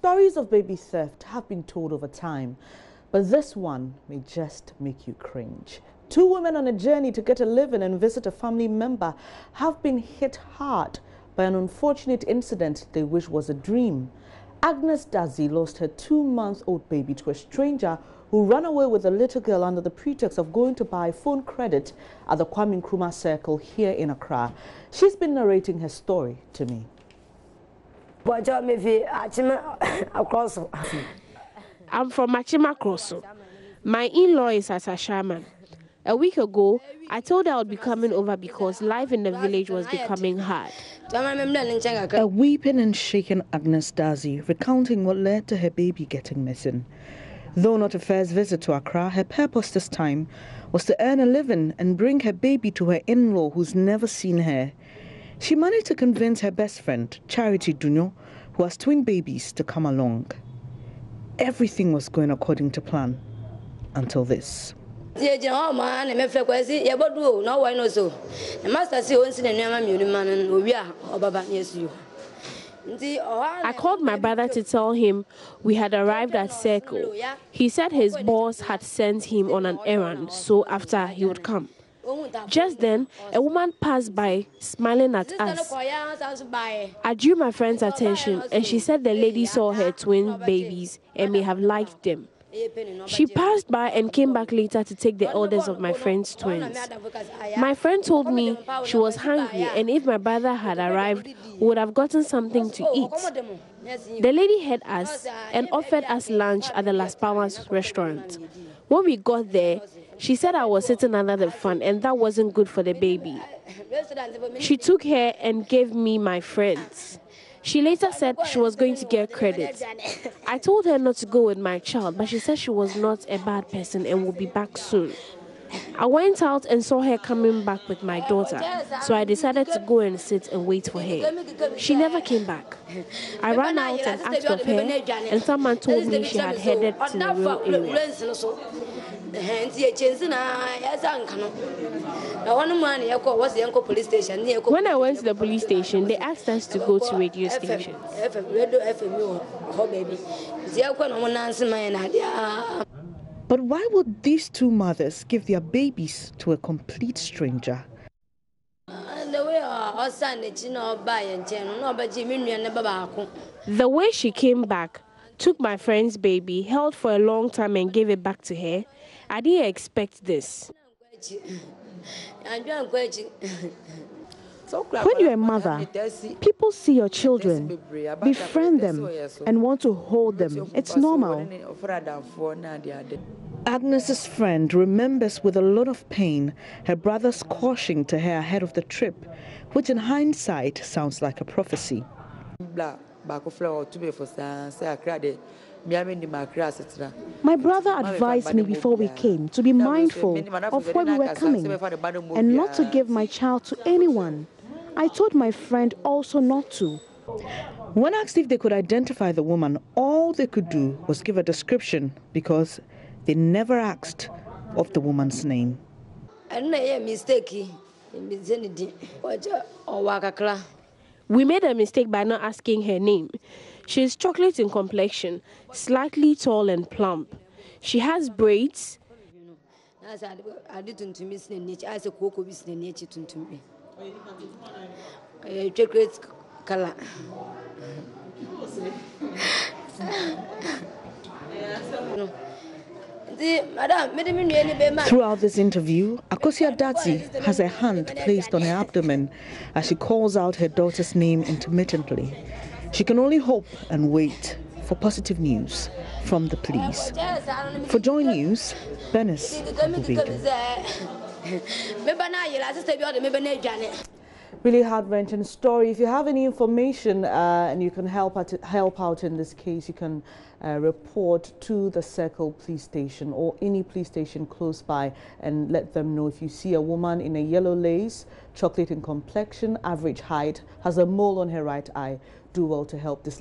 Stories of baby theft have been told over time, but this one may just make you cringe. Two women on a journey to get a living and visit a family member have been hit hard by an unfortunate incident they wish was a dream. Agnes Dazi lost her 2-month-old baby to a stranger who ran away with the little girl under the pretext of going to buy phone credit at the Nkrumah Circle here in Accra. She's been narrating her story to me. I'm from Machima Crosso. My in-law is at a shaman. A week ago, I told her I would be coming over because life in the village was becoming hard. A weeping and shaken Agnes Dazi recounting what led to her baby getting missing. Though not a first visit to Accra, her purpose this time was to earn a living and bring her baby to her in-law who's never seen her. She managed to convince her best friend, Charity Dunyo, who has twin babies, to come along. Everything was going according to plan until this. I called my brother to tell him we had arrived at Circle. He said his boss had sent him on an errand, so after he would come. Just then, a woman passed by, smiling at us. I drew my friend's attention, and she said the lady saw her twin babies and may have liked them. She passed by and came back later to take the eldest of my friend's twins. My friend told me she was hungry, and if my brother had arrived, we would have gotten something to eat. The lady heard us and offered us lunch at the Las Palmas restaurant. When we got there, she said I was sitting under the fan and that wasn't good for the baby. She took her and gave me my friends. She later said she was going to get credit. I told her not to go with my child, but she said she was not a bad person and would be back soon. I went out and saw her coming back with my daughter, so I decided to go and sit and wait for her. She never came back. I ran out and asked of her, and someone told me she had headed to the rural area. When I went to the police station, they asked us to go to radio stations. But why would these two mothers give their babies to a complete stranger? The way she came back, took my friend's baby, held for a long time and gave it back to her, I didn't expect this. When you're a mother, people see your children, befriend them, and want to hold them. It's normal. Agnes's friend remembers with a lot of pain her brother's caution to her ahead of the trip, which in hindsight sounds like a prophecy. My brother advised me before we came to be mindful of where we were coming and not to give my child to anyone. I told my friend also not to. When asked if they could identify the woman, all they could do was give a description because they never asked of the woman's name. We made a mistake by not asking her name. She is chocolate in complexion, slightly tall and plump. She has braids. Chocolate color. Throughout this interview, Akosia Dazi has her hand placed on her abdomen as she calls out her daughter's name intermittently. She can only hope and wait for positive news from the police. For Joy News, Benis Ubedu. Really heart-wrenching story. If you have any information and you can help out in this case, you can report to the Circle police station or any police station close by and let them know if you see a woman in a yellow lace, chocolate in complexion, average height, has a mole on her right eye. Do well to help this lady.